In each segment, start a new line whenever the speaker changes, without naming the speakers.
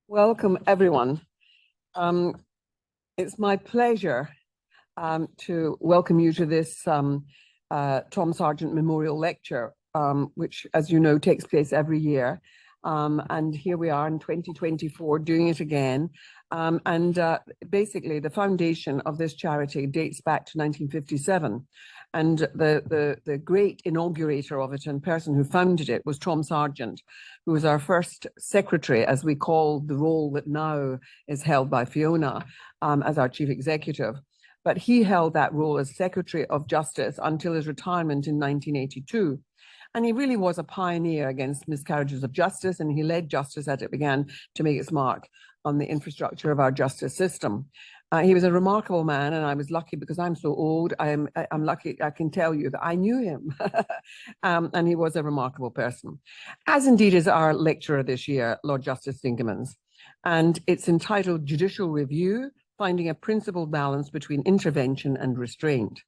Welcome, everyone. It's my pleasure to welcome you to this Tom Sargent Memorial Lecture, which, as you know, takes place every year. And here we are in 2024 doing it again. Basically, the foundation of this charity dates back to 1957. And the great inaugurator of it and person who founded it was Tom Sargent, who was our first secretary, as we call the role that now is held by Fiona as our chief executive. But he held that role as Secretary of Justice until his retirement in 1982. And he really was a pioneer against miscarriages of justice, and he led justice as it began to make its mark on the infrastructure of our justice system. He was a remarkable man, and I was lucky because I'm so old. I'm lucky I can tell you that I knew him, and he was a remarkable person, as indeed is our lecturer this year, Lord Justice Dingemans. And it's entitled Judicial Review, Finding a Principled Balance Between Intervention and Restraint.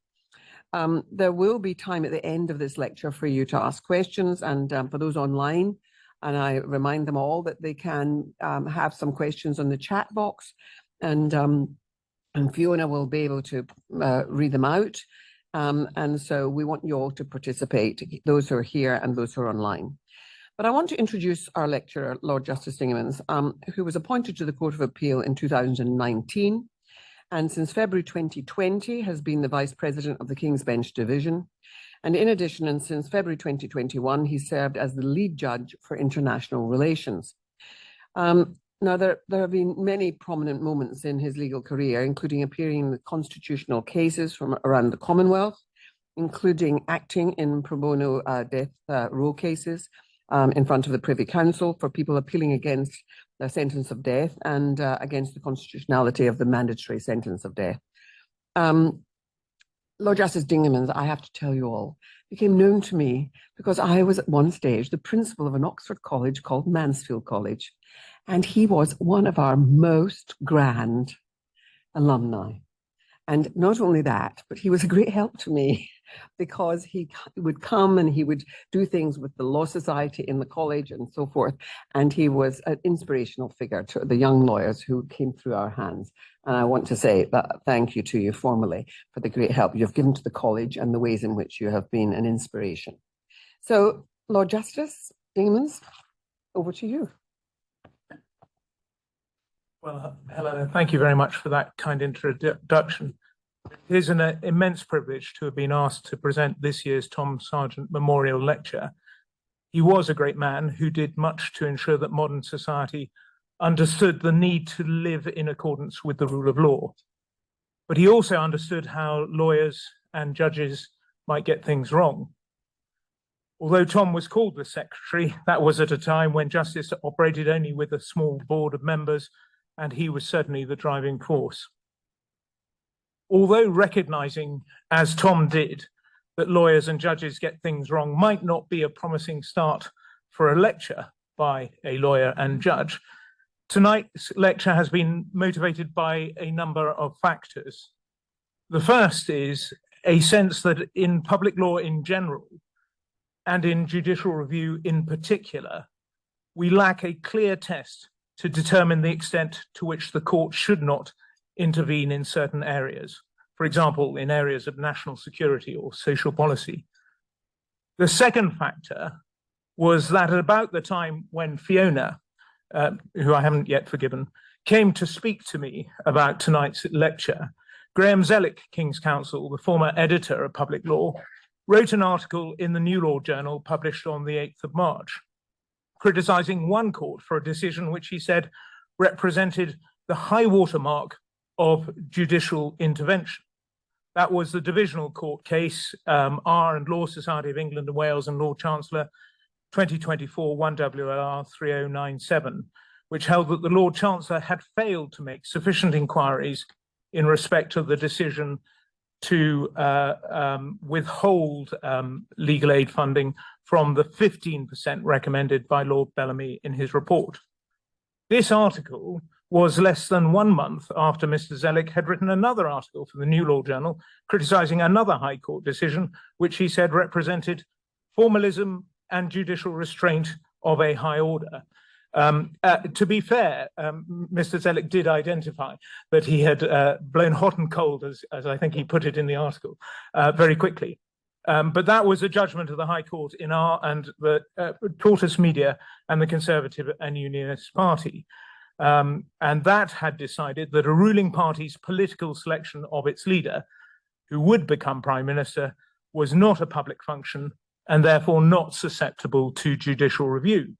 There will be time at the end of this lecture for you to ask questions, and for those online, and I remind them all that they can have some questions on the chat box, and Fiona will be able to read them out. And so we want you all to participate, those who are here and those who are online. But I want to introduce our lecturer, Lord Justice Dingemans, who was appointed to the Court of Appeal in 2019, and since February 2020 has been the Vice President of the King's Bench Division. And in addition, and since February 2021, he served as the lead judge for international relations. Now, there have been many prominent moments in his legal career, including appearing in the constitutional cases from around the Commonwealth, including acting in pro bono death row cases in front of the Privy Council for people appealing against the sentence of death and against the constitutionality of the mandatory sentence of death. Lord Justice Dingemans, I have to tell you all, became known to me because I was at one stage the principal of an Oxford college called Mansfield College, and he was one of our most grand alumni. And not only that, but he was a great help to me because he would come and he would do things with the Law Society in the college and so forth. And he was an inspirational figure to the young lawyers who came through our hands. And I want to say that thank you to you formally for the great help you've given to the college and the ways in which you have been an inspiration. So, Lord Justice Dingemans, over to you.
Well, Helena, thank you very much for that kind introduction. It is an immense privilege to have been asked to present this year's Tom Sargent Memorial Lecture. He was a great man who did much to ensure that modern society understood the need to live in accordance with the rule of law. But he also understood how lawyers and judges might get things wrong. Although Tom was called the secretary, that was at a time when justice operated only with a small board of members, and he was certainly the driving force. Although recognizing, as Tom did, that lawyers and judges get things wrong might not be a promising start for a lecture by a lawyer and judge, tonight's lecture has been motivated by a number of factors. The first is a sense that in public law in general, and in judicial review in particular, we lack a clear test to determine the extent to which the court should not intervene in certain areas, for example, in areas of national security or social policy. The second factor was that at about the time when Fiona, who I haven't yet forgiven, came to speak to me about tonight's lecture, Graham Zellick, King's Counsel, the former editor of Public Law, wrote an article in the New Law Journal published on the 8th of March, criticizing one court for a decision which he said represented the high watermark of judicial intervention. That was the divisional court case, R and Law Society of England and Wales and Lord Chancellor 2024 1WLR 3097, which held that the Lord Chancellor had failed to make sufficient inquiries in respect of the decision to withhold legal aid funding from the 15% recommended by Lord Bellamy in his report. This article was less than 1 month after Mr. Zellick had written another article for the New Law Journal criticizing another High Court decision, which he said represented formalism and judicial restraint of a high order. To be fair, Mr. Zellick did identify that he had blown hot and cold, as I think he put it in the article, very quickly. But that was a judgment of the High Court in our and the Tortoise Media and the Conservative and Unionist Party. And that had decided that a ruling party's political selection of its leader, who would become Prime Minister, was not a public function and therefore not susceptible to judicial review.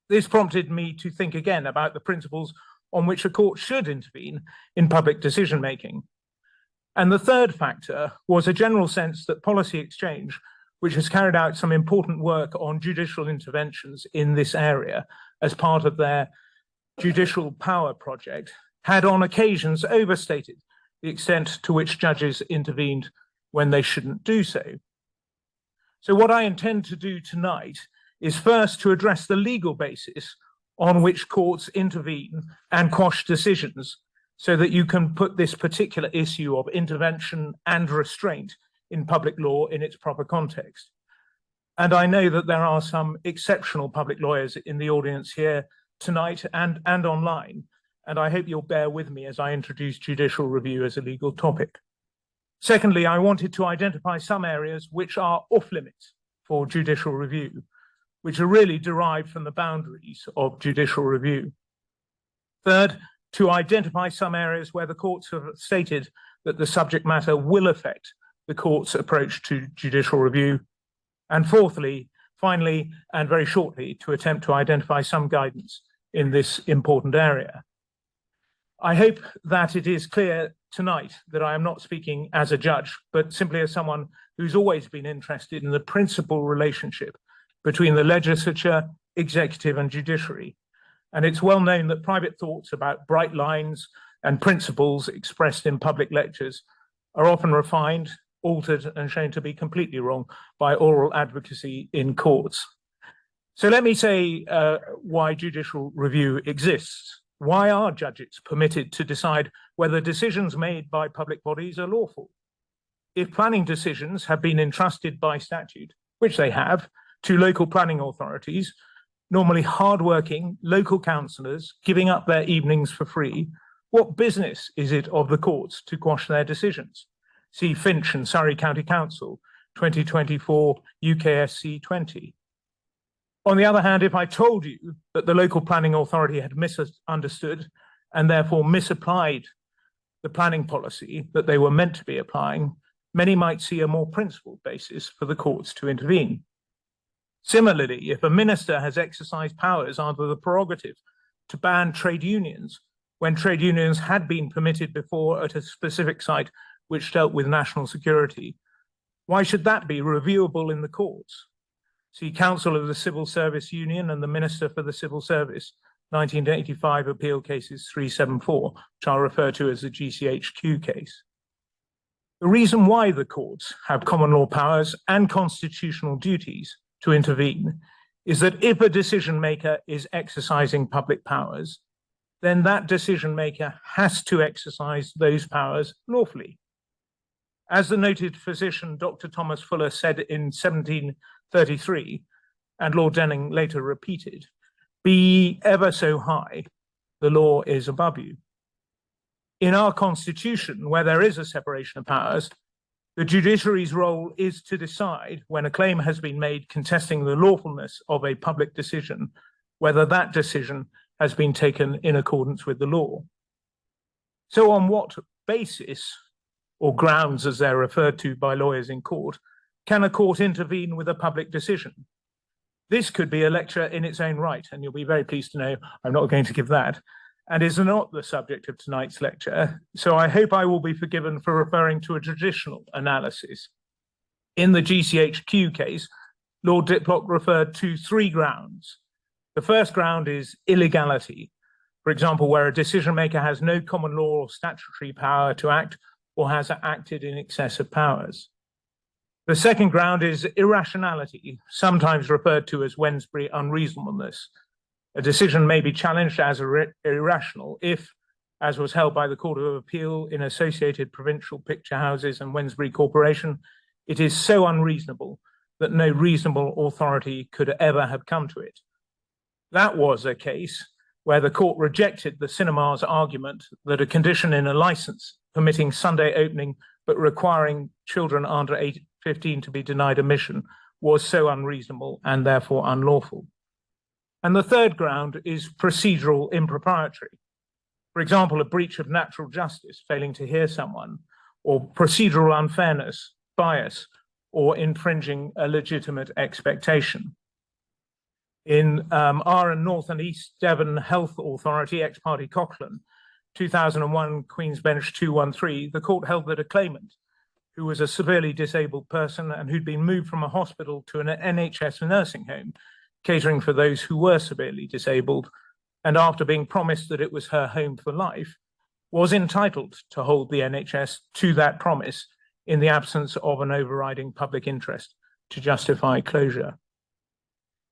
This prompted me to think again about the principles on which a court should intervene in public decision-making. And the third factor was a general sense that Policy Exchange, which has carried out some important work on judicial interventions in this area as part of their judicial power project, had on occasions overstated the extent to which judges intervened when they shouldn't do so. So what I intend to do tonight is first to address the legal basis on which courts intervene and quash decisions, so that you can put this particular issue of intervention and restraint in public law in its proper context. And I know that there are some exceptional public lawyers in the audience here tonight and online, and I hope you'll bear with me as I introduce judicial review as a legal topic. Secondly, I wanted to identify some areas which are off limits for judicial review, which are really derived from the boundaries of judicial review. Third, to identify some areas where the courts have stated that the subject matter will affect the court's approach to judicial review. And fourthly, finally, and very shortly, to attempt to identify some guidance in this important area. I hope that it is clear tonight that I am not speaking as a judge, but simply as someone who's always been interested in the principal relationship between the legislature, executive, and judiciary. And it's well known that private thoughts about bright lines and principles expressed in public lectures are often refined, altered, and shown to be completely wrong by oral advocacy in courts. So let me say why judicial review exists. Why are judges permitted to decide whether decisions made by public bodies are lawful? If planning decisions have been entrusted by statute, which they have, to local planning authorities, normally hardworking local councillors giving up their evenings for free, what business is it of the courts to quash their decisions? See Finch and Surrey County Council, 2024 UKSC 20. On the other hand, if I told you that the local planning authority had misunderstood and therefore misapplied the planning policy that they were meant to be applying, many might see a more principled basis for the courts to intervene. Similarly, if a minister has exercised powers under the prerogative to ban trade unions, when trade unions had been permitted before at a specific site which dealt with national security, why should that be reviewable in the courts? See Council of the Civil Service Union and the Minister for the Civil Service, 1985 Appeal Cases 374, which I'll refer to as the GCHQ case. The reason why the courts have common law powers and constitutional duties to intervene is that if a decision maker is exercising public powers, then that decision maker has to exercise those powers lawfully. As the noted physician Dr. Thomas Fuller said in 1733, and Lord Denning later repeated, "Be ever so high, the law is above you." In our constitution, where there is a separation of powers, the judiciary's role is to decide when a claim has been made contesting the lawfulness of a public decision, whether that decision has been taken in accordance with the law. So on what basis, or grounds as they're referred to by lawyers in court, can a court intervene with a public decision? This could be a lecture in its own right, and you'll be very pleased to know I'm not going to give that, and is not the subject of tonight's lecture, so I hope I will be forgiven for referring to a traditional analysis. In the GCHQ case, Lord Diplock referred to three grounds. The first ground is illegality, for example, where a decision maker has no common law or statutory power to act or has acted in excess of powers. The second ground is irrationality, sometimes referred to as Wensbury unreasonableness. A decision may be challenged as irrational if, as was held by the Court of Appeal in Associated Provincial Picture Houses and Wensbury Corporation, it is so unreasonable that no reasonable authority could ever have come to it. That was a case where the court rejected the cinema's argument that a condition in a license permitting Sunday opening but requiring children under 15 to be denied admission was so unreasonable and therefore unlawful. And the third ground is procedural impropriety. For example, a breach of natural justice, failing to hear someone, or procedural unfairness, bias, or infringing a legitimate expectation. In R and North and East Devon Health Authority, ex parte Cochrane, 2001 Queen's Bench 213, the court held that a claimant who was a severely disabled person and who'd been moved from a hospital to an NHS nursing home, catering for those who were severely disabled, and after being promised that it was her home for life, was entitled to hold the NHS to that promise in the absence of an overriding public interest to justify closure.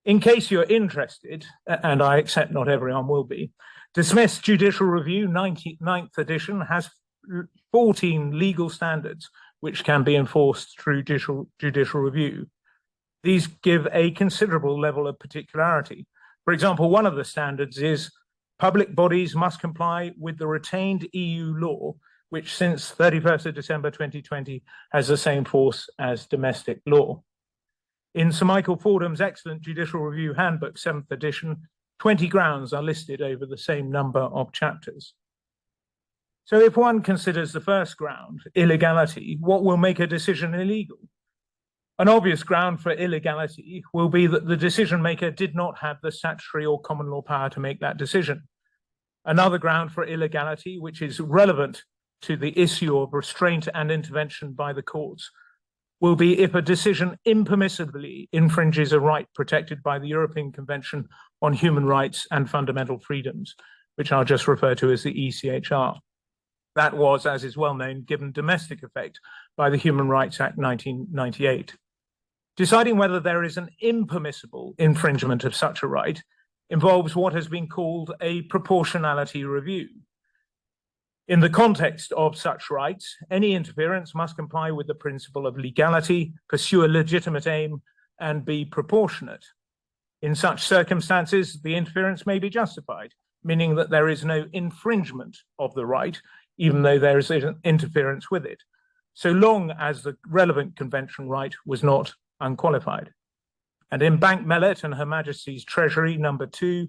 In case you're interested, and I accept not everyone will be, Dismissed Judicial Review 99th edition has 14 legal standards which can be enforced through judicial review. These give a considerable level of particularity. For example, one of the standards is public bodies must comply with the retained EU law, which since 31st of December 2020 has the same force as domestic law. In Sir Michael Fordham's excellent Judicial Review Handbook, 7th edition, 20 grounds are listed over the same number of chapters. So if one considers the first ground, illegality, what will make a decision illegal? An obvious ground for illegality will be that the decision maker did not have the statutory or common law power to make that decision. Another ground for illegality, which is relevant to the issue of restraint and intervention by the courts, will be if a decision impermissibly infringes a right protected by the European Convention on Human Rights and Fundamental Freedoms, which I'll just refer to as the ECHR. That was, as is well known, given domestic effect by the Human Rights Act 1998. Deciding whether there is an impermissible infringement of such a right involves what has been called a proportionality review. In the context of such rights, any interference must comply with the principle of legality, pursue a legitimate aim, and be proportionate. In such circumstances, the interference may be justified, meaning that there is no infringement of the right, even though there is an interference with it, so long as the relevant convention right was not unqualified. And in Bank Mellet and Her Majesty's Treasury, number 2,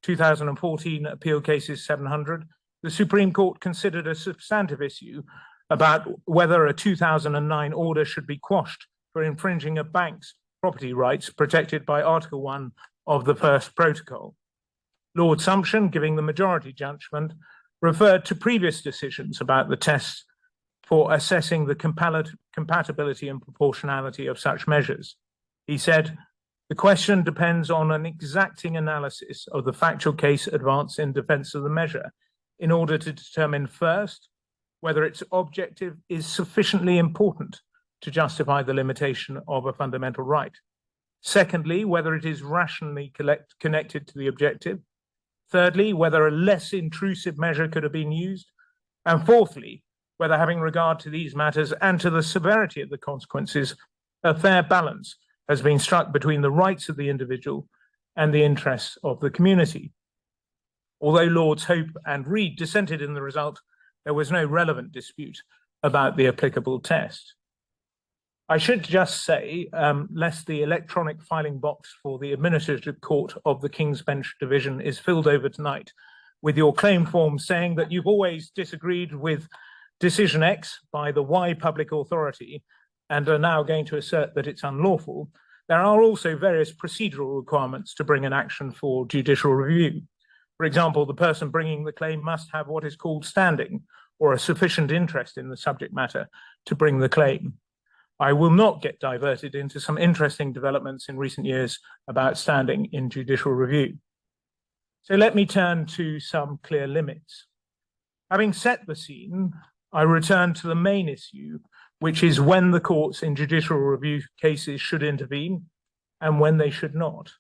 2014, Appeal Cases 700, the Supreme Court considered a substantive issue about whether a 2009 order should be quashed for infringing a bank's property rights protected by Article 1 of the First Protocol. Lord Sumption, giving the majority judgment, referred to previous decisions about the tests for assessing the compatibility and proportionality of such measures. He said, "The question depends on an exacting analysis of the factual case advanced in defense of the measure in order to determine first, whether its objective is sufficiently important to justify the limitation of a fundamental right. Secondly, whether it is rationally connected to the objective. Thirdly, whether a less intrusive measure could have been used. And fourthly, whether having regard to these matters and to the severity of the consequences, a fair balance has been struck between the rights of the individual and the interests of the community." Although Lords Hope and Reid dissented in the result, there was no relevant dispute about the applicable test. I should just say, lest the electronic filing box for the Administrative Court of the King's Bench Division is filled over tonight with your claim form saying that you've always disagreed with Decision X by the Y public authority and are now going to assert that it's unlawful, there are also various procedural requirements to bring an action for judicial review. For example, the person bringing the claim must have what is called standing or a sufficient interest in the subject matter to bring the claim. I will not get diverted into some interesting developments in recent years about standing in judicial review. So let me turn to some clear limits. Having set the scene, I return to the main issue, which is when the courts in judicial review cases should intervene and when they should not.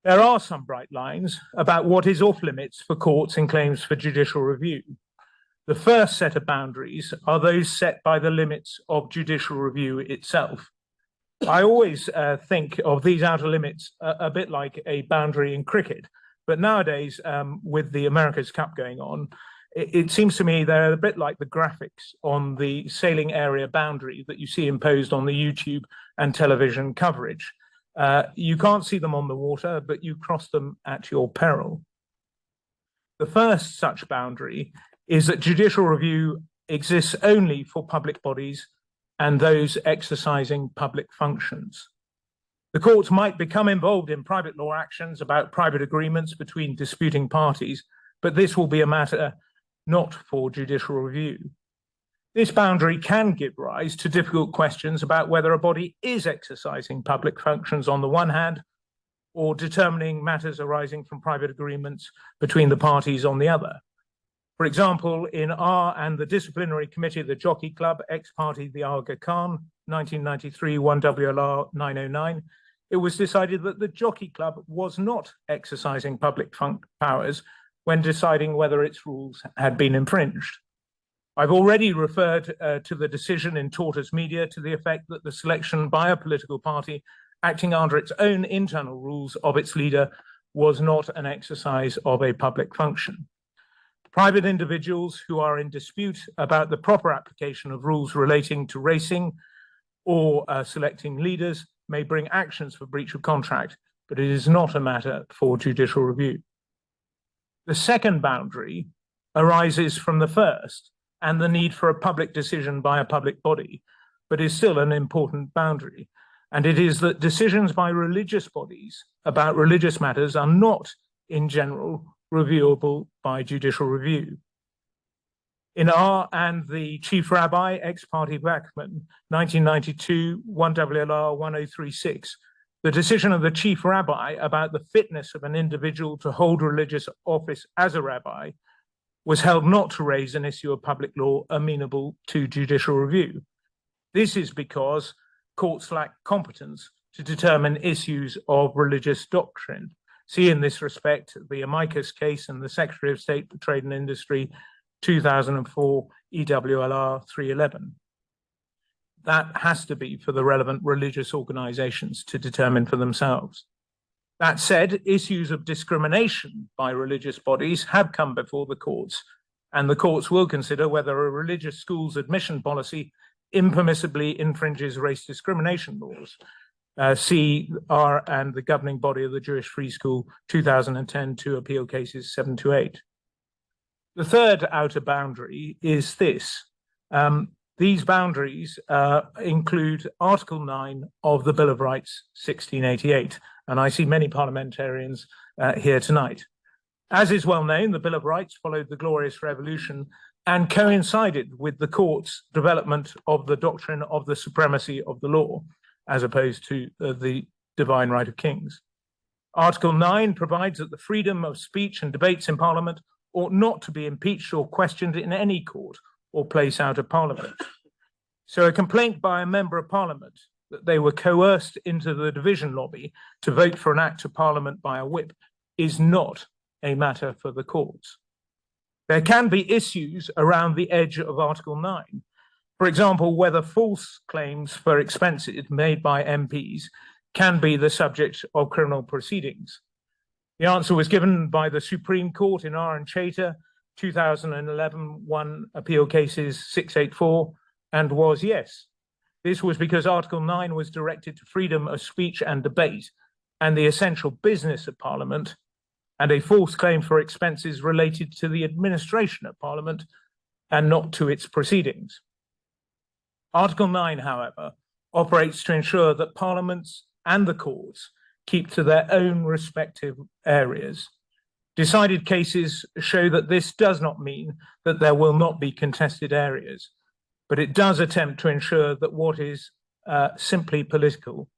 There are some bright lines about what is off limits for courts in claims for judicial review. The first set of boundaries are those set by the limits of judicial review itself. I always think of these outer limits a bit like a boundary in cricket. But nowadays, with the America's Cup going on, it seems to me they're a bit like the graphics on the sailing area boundary that you see imposed on the YouTube and television coverage. You can't see them on the water, but you cross them at your peril. The first such boundary is that judicial review exists only for public bodies and those exercising public functions. The courts might become involved in private law actions about private agreements between disputing parties, but this will be a matter not for judicial review. This boundary can give rise to difficult questions about whether a body is exercising public functions on the one hand, or determining matters arising from private agreements between the parties on the other. For example, in R and the Disciplinary Committee of the Jockey Club, ex-party the Aga Khan, 1993 1 WLR 909, it was decided that the Jockey Club was not exercising public powers when deciding whether its rules had been infringed. I've already referred to the decision in Tortoise Media to the effect that the selection by a political party acting under its own internal rules of its leader was not an exercise of a public function. Private individuals who are in dispute about the proper application of rules relating to racing or selecting leaders may bring actions for breach of contract, but it is not a matter for judicial review. The second boundary arises from the first and the need for a public decision by a public body, but is still an important boundary. And it is that decisions by religious bodies about religious matters are not, in general, reviewable by judicial review. In R and the Chief Rabbi, ex-party Bachman, 1992, 1 WLR 1036, the decision of the Chief Rabbi about the fitness of an individual to hold religious office as a rabbi was held not to raise an issue of public law amenable to judicial review. This is because courts lack competence to determine issues of religious doctrine. See in this respect the Amicus case and the Secretary of State for Trade and Industry 2004 EWLR 311. That has to be for the relevant religious organizations to determine for themselves. That said, issues of discrimination by religious bodies have come before the courts, and the courts will consider whether a religious school's admission policy impermissibly infringes race discrimination laws. See R and the governing body of the Jewish Free School 2010 2 appeal cases 7 to 8. The third outer boundary is this. These boundaries include Article 9 of the Bill of Rights 1688, and I see many parliamentarians here tonight. As is well known, the Bill of Rights followed the Glorious Revolution and coincided with the court's development of the doctrine of the supremacy of the law, as opposed to the divine right of kings. Article 9 provides that the freedom of speech and debates in Parliament ought not to be impeached or questioned in any court or place out of Parliament. So a complaint by a member of Parliament that they were coerced into the division lobby to vote for an act of Parliament by a whip is not a matter for the courts. There can be issues around the edge of Article 9. For example, whether false claims for expenses made by MPs can be the subject of criminal proceedings. The answer was given by the Supreme Court in R and Chater, 2011 1 appeal cases 684, and was yes. This was because Article 9 was directed to freedom of speech and debate and the essential business of Parliament, and a false claim for expenses related to the administration of Parliament and not to its proceedings. Article 9, however, operates to ensure that parliaments and the courts keep to their own respective areas. Decided cases show that this does not mean that there will not be contested areas, but it does attempt to ensure that what is simply political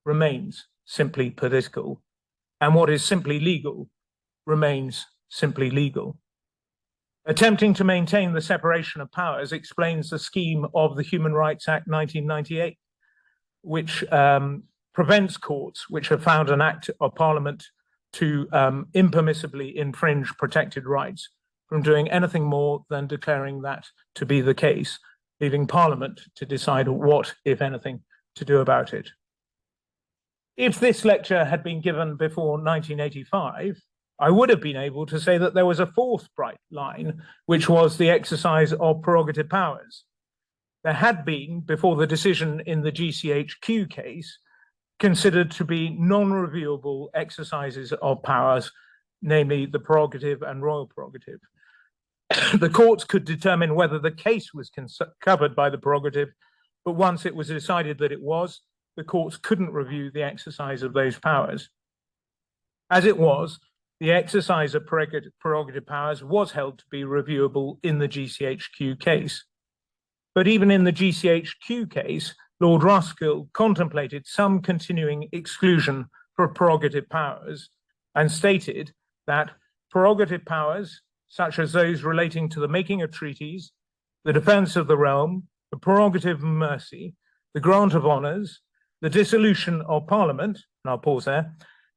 remains simply political, and what is simply legal remains simply legal. Attempting to maintain the separation of powers explains the scheme of the Human Rights Act 1998, which prevents courts which have found an act of Parliament to impermissibly infringe protected rights from doing anything more than declaring that to be the case, leaving Parliament to decide what, if anything, to do about it. If this lecture had been given before 1985, I would have been able to say that there was a fourth bright line, which was the exercise of prerogative powers. There had been, before the decision in the GCHQ case, considered to be non-reviewable exercises of powers, namely the prerogative and royal prerogative. The courts could determine whether the case was covered by the prerogative, but once it was decided that it was, the courts couldn't review the exercise of those powers. As it was, the exercise of prerogative powers was held to be reviewable in the GCHQ case. But even in the GCHQ case, Lord Roskill contemplated some continuing exclusion for prerogative powers and stated that prerogative powers, such as those relating to the making of treaties, the defence of the realm, the prerogative of mercy, the grant of honours, the dissolution of Parliament, and I'll pause there,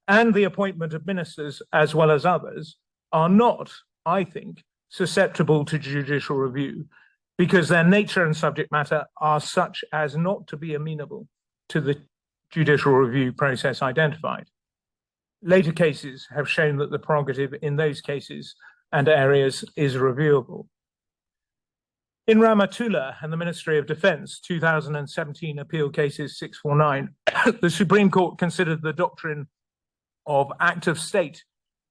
and the appointment of ministers as well as others, are not, I think, susceptible to judicial review because their nature and subject matter are such as not to be amenable to the judicial review process identified. Later cases have shown that the prerogative in those cases and areas is reviewable. In Ramatullah and the Ministry of Defence, 2017 Appeal Cases 649, the Supreme Court considered the doctrine of act of state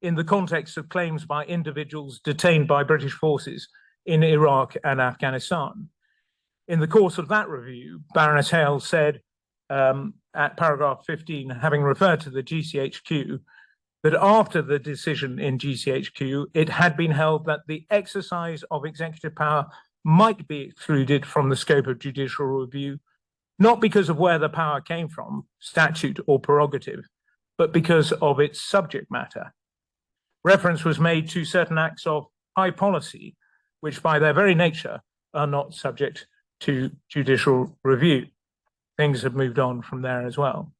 in the context of claims by individuals detained by British forces in Iraq and Afghanistan. In the course of that review, Baroness Hale said at paragraph 15, having referred to the GCHQ, that after the decision in GCHQ, it had been held that the exercise of executive power might be excluded from the scope of judicial review, not because of where the power came from, statute or prerogative, but because of its subject matter. Reference was made to certain acts of high policy, which by their very nature are not subject to judicial review. Things have moved on from there as well.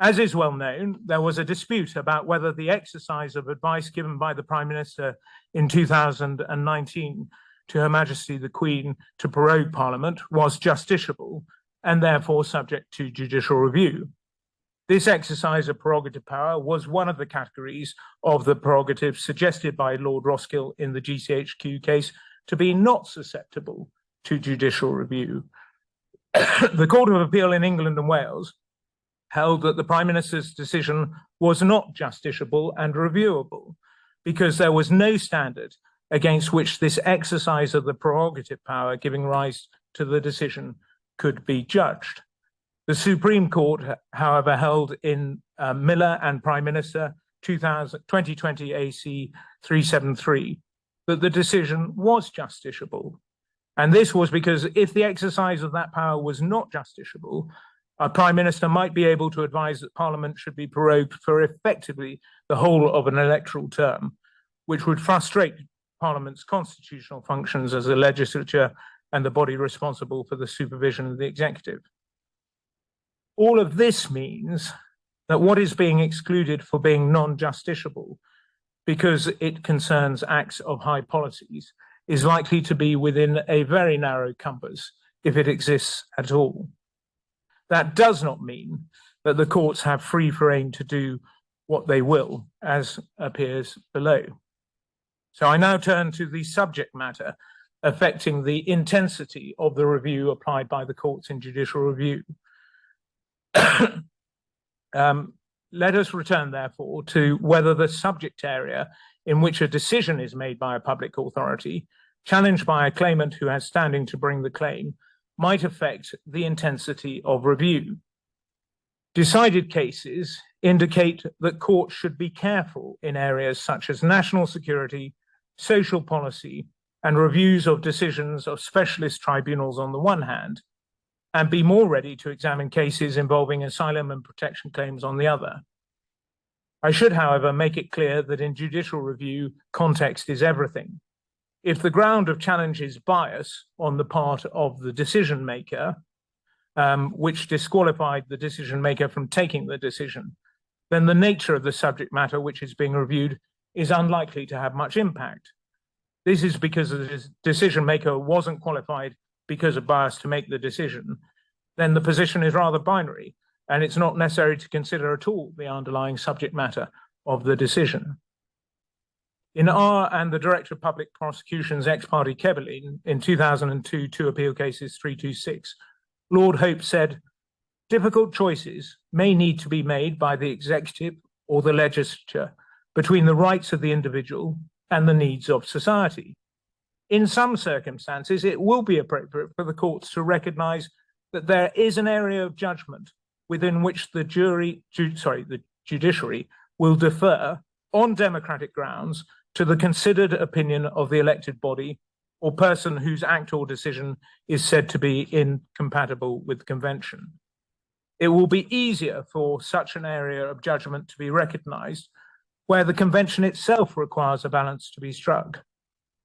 As is well known, there was a dispute about whether the exercise of advice given by the Prime Minister in 2019 to Her Majesty the Queen to prorogue Parliament was justiciable and therefore subject to judicial review. This exercise of prerogative power was one of the categories of the prerogatives suggested by Lord Roskill in the GCHQ case to be not susceptible to judicial review. The Court of Appeal in England and Wales held that the Prime Minister's decision was not justiciable and reviewable because there was no standard against which this exercise of the prerogative power giving rise to the decision could be judged. The Supreme Court, however, held in Miller and Prime Minister 2020 AC 373 that the decision was justiciable. And this was because if the exercise of that power was not justiciable, a Prime Minister might be able to advise that Parliament should be prorogued for effectively the whole of an electoral term, which would frustrate Parliament's constitutional functions as a legislature and the body responsible for the supervision of the executive. All of this means that what is being excluded for being non-justiciable, because it concerns acts of high policies, is likely to be within a very narrow compass, if it exists at all. That does not mean that the courts have free rein to do what they will, as appears below. So I now turn to the subject matter affecting the intensity of the review applied by the courts in judicial review. Let us return, therefore, to whether the subject area in which a decision is made by a public authority, challenged by a claimant who has standing to bring the claim, might affect the intensity of review. Decided cases indicate that courts should be careful in areas such as national security, social policy, and reviews of decisions of specialist tribunals on the one hand, and be more ready to examine cases involving asylum and protection claims on the other. I should, however, make it clear that in judicial review, context is everything. If the ground of challenge is bias on the part of the decision maker, which disqualified the decision maker from taking the decision, then the nature of the subject matter which is being reviewed is unlikely to have much impact. This is because the decision maker wasn't qualified because of bias to make the decision, then the position is rather binary, and it's not necessary to consider at all the underlying subject matter of the decision. In R and the Director of Public Prosecution's ex parte Kebelin in 2002, 2 appeal cases 326, Lord Hope said, difficult choices may need to be made by the executive or the legislature between the rights of the individual and the needs of society. In some circumstances, it will be appropriate for the courts to recognise that there is an area of judgment within which the judiciary will defer on democratic grounds to the considered opinion of the elected body or person whose act or decision is said to be incompatible with convention. It will be easier for such an area of judgment to be recognised where the convention itself requires a balance to be struck,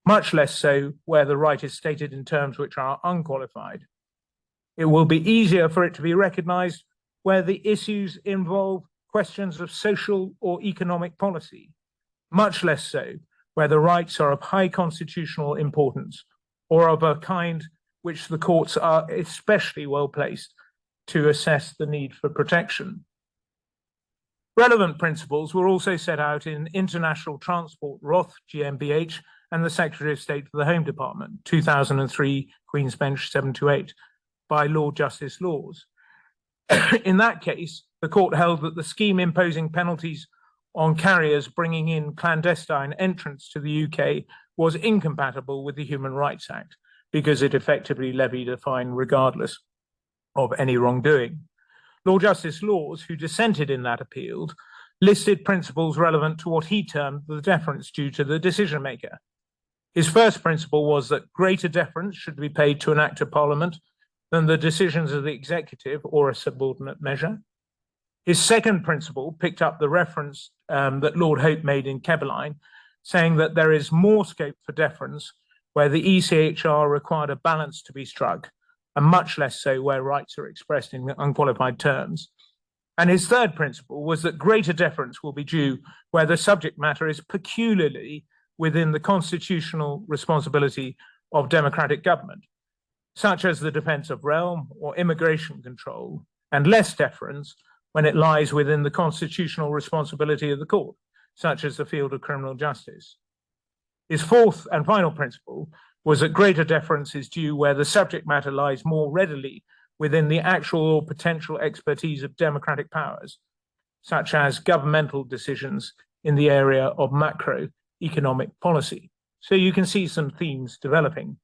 much less so where the right is stated in terms which are unqualified. It will be easier for it to be recognised where the issues involve questions of social or economic policy, much less so where the rights are of high constitutional importance or of a kind which the courts are especially well placed to assess the need for protection. Relevant principles were also set out in International Transport Roth GmbH and the Secretary of State for the Home Department, 2003, Queen's Bench 728, by Lord Justice Laws. In that case, the court held that the scheme imposing penalties on carriers bringing in clandestine entrants to the UK was incompatible with the Human Rights Act because it effectively levied a fine regardless of any wrongdoing. Lord Justice Laws, who dissented in that appeal, listed principles relevant to what he termed the deference due to the decision maker. His first principle was that greater deference should be paid to an act of Parliament than the decisions of the executive or a subordinate measure. His second principle picked up the reference that Lord Hope made in Kebelin, saying that there is more scope for deference where the ECHR required a balance to be struck, and much less so where rights are expressed in unqualified terms. And his third principle was that greater deference will be due where the subject matter is peculiarly within the constitutional responsibility of democratic government, such as the defence of realm or immigration control, and less deference when it lies within the constitutional responsibility of the court, such as the field of criminal justice. His fourth and final principle was that greater deference is due where the subject matter lies more readily within the actual or potential expertise of democratic powers, such as governmental decisions in the area of macroeconomic policy. So you can see some themes developing.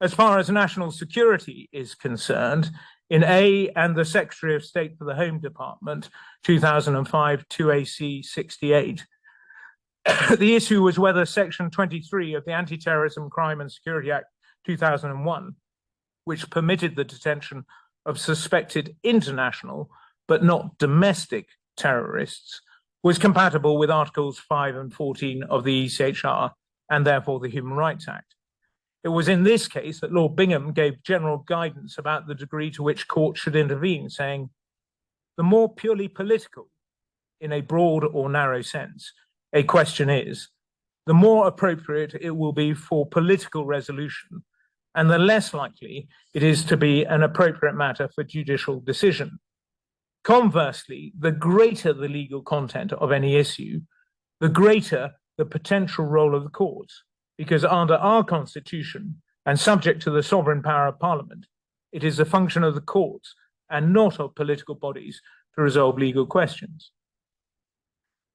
As far as national security is concerned, in A and the Secretary of State for the Home Department, 2005 2AC 68, the issue was whether Section 23 of the Anti-Terrorism, Crime and Security Act 2001, which permitted the detention of suspected international but not domestic terrorists, was compatible with Articles 5 and 14 of the ECHR and therefore the Human Rights Act. It was in this case that Lord Bingham gave general guidance about the degree to which courts should intervene, saying, the more purely political, in a broad or narrow sense, a question is, the more appropriate it will be for political resolution, and the less likely it is to be an appropriate matter for judicial decision. Conversely, the greater the legal content of any issue, the greater the potential role of the courts, because under our constitution and subject to the sovereign power of Parliament, it is a function of the courts and not of political bodies to resolve legal questions.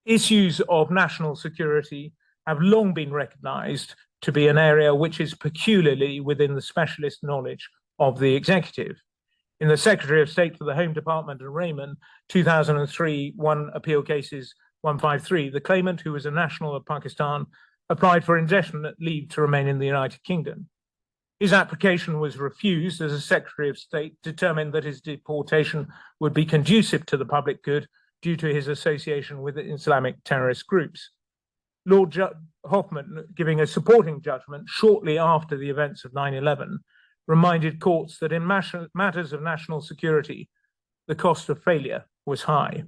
Issues of national security have long been recognised to be an area which is peculiarly within the specialist knowledge of the executive. In the Secretary of State for the Home Department and Raymond, 2003, 1 appeal cases 153, the claimant, who was a national of Pakistan, applied for indefinite leave to remain in the United Kingdom. His application was refused as the Secretary of State determined that his deportation would be conducive to the public good due to his association with Islamic terrorist groups. Lord Hoffman, giving a supporting judgment shortly after the events of 9/11, reminded courts that in matters of national security, the cost of failure was high.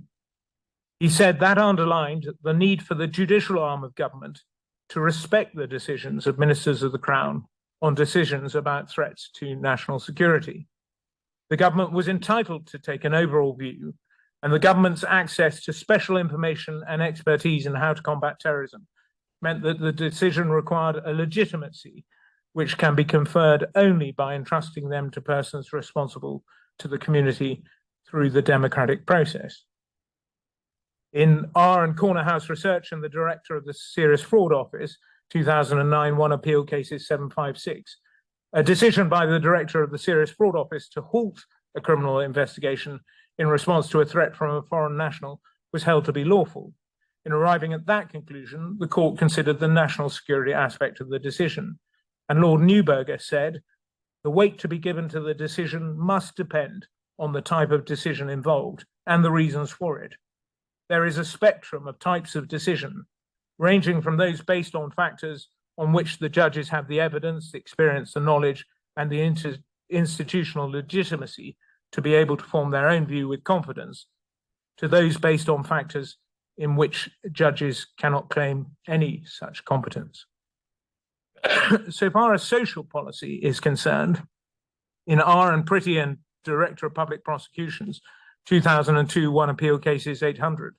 He said that underlined the need for the judicial arm of government to respect the decisions of ministers of the Crown on decisions about threats to national security. the government was entitled to take an overall view, and the government's access to special information and expertise in how to combat terrorism meant that the decision required a legitimacy which can be conferred only by entrusting them to persons responsible to the community through the democratic process. In R and Corner House Research and the Director of the Serious Fraud Office, 2009 1 Appeal Cases 756, a decision by the Director of the Serious Fraud Office to halt a criminal investigation in response to a threat from a foreign national was held to be lawful. In arriving at that conclusion, the court considered the national security aspect of the decision, and Lord Neuberger said, the weight to be given to the decision must depend on the type of decision involved and the reasons for it. There is a spectrum of types of decision, ranging from those based on factors on which the judges have the evidence, the experience, the knowledge, and the institutional legitimacy to be able to form their own view with confidence, to those based on factors in which judges cannot claim any such competence. So far as social policy is concerned, in R and Pretty and Director of Public Prosecutions, 2002 1 Appeal Cases 800,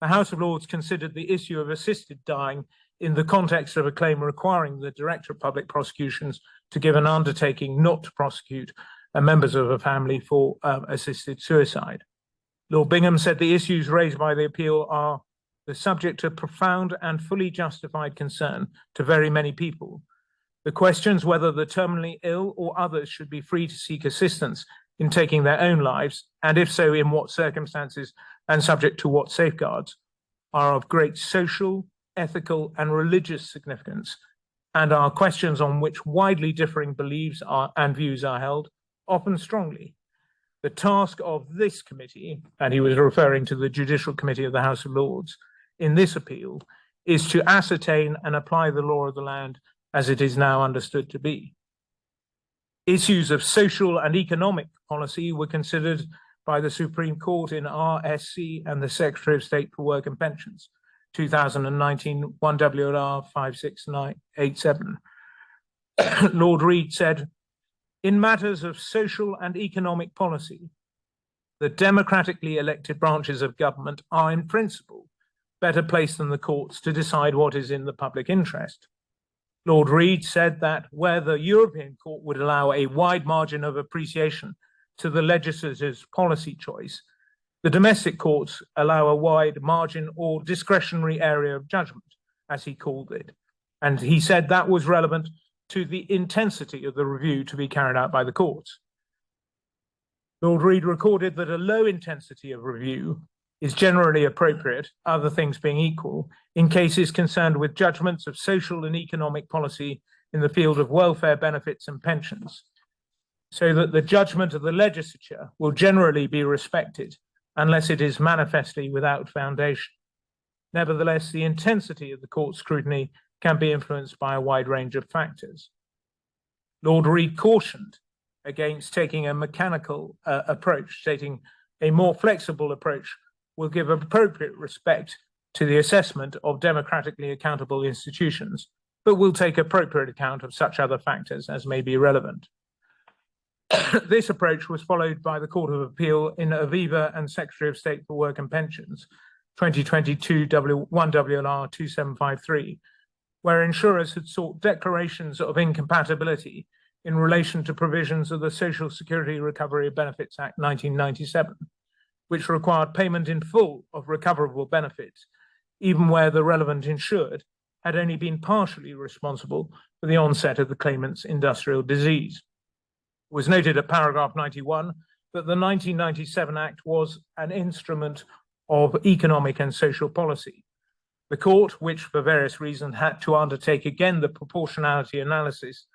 the House of Lords considered the issue of assisted dying in the context of a claim requiring the Director of Public Prosecutions to give an undertaking not to prosecute members of a family for assisted suicide. Lord Bingham said the issues raised by the appeal are the subject of profound and fully justified concern to very many people. The questions whether the terminally ill or others should be free to seek assistance in taking their own lives, and if so, in what circumstances and subject to what safeguards, are of great social, ethical, and religious significance, and are questions on which widely differing beliefs and views are held, often strongly. The task of this committee, and he was referring to the Judicial Committee of the House of Lords, in this appeal, is to ascertain and apply the law of the land as it is now understood to be. Issues of social and economic policy were considered by the Supreme Court in RSC and the Secretary of State for Work and Pensions, 2019 1 WLR 56987. Lord Reid said, in matters of social and economic policy, the democratically elected branches of government are in principle better placed than the courts to decide what is in the public interest. Lord Reid said that where the European Court would allow a wide margin of appreciation to the legislature's policy choice, the domestic courts allow a wide margin or discretionary area of judgment, as he called it. And he said that was relevant to the intensity of the review to be carried out by the courts. Lord Reid recorded that a low intensity of review is generally appropriate, other things being equal, in cases concerned with judgments of social and economic policy in the field of welfare benefits and pensions, so that the judgment of the legislature will generally be respected unless it is manifestly without foundation. Nevertheless, the intensity of the court scrutiny can be influenced by a wide range of factors. Lord Reid cautioned against taking a mechanical approach, stating a more flexible approach will give appropriate respect to the assessment of democratically accountable institutions, but will take appropriate account of such other factors as may be relevant. This approach was followed by the Court of Appeal in Aviva and Secretary of State for Work and Pensions, 2022 1 WLR 2753, where insurers had sought declarations of incompatibility in relation to provisions of the Social Security Recovery Benefits Act 1997, which required payment in full of recoverable benefits, even where the relevant insured had only been partially responsible for the onset of the claimant's industrial disease. It was noted at paragraph 91 that the 1997 Act was an instrument of economic and social policy. The court, which for various reasons had to undertake again the proportionality analysis,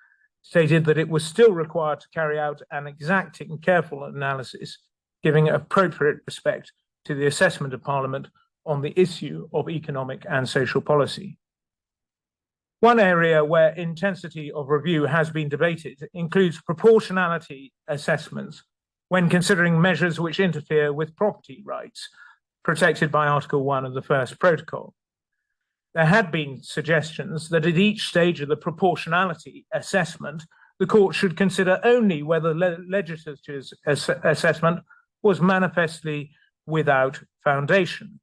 stated that it was still required to carry out an exacting, careful analysis, giving appropriate respect to the assessment of Parliament on the issue of economic and social policy. One area where intensity of review has been debated includes proportionality assessments when considering measures which interfere with property rights protected by Article 1 of the First Protocol. There had been suggestions that at each stage of the proportionality assessment, the court should consider only whether the legislature's assessment was manifestly without foundation.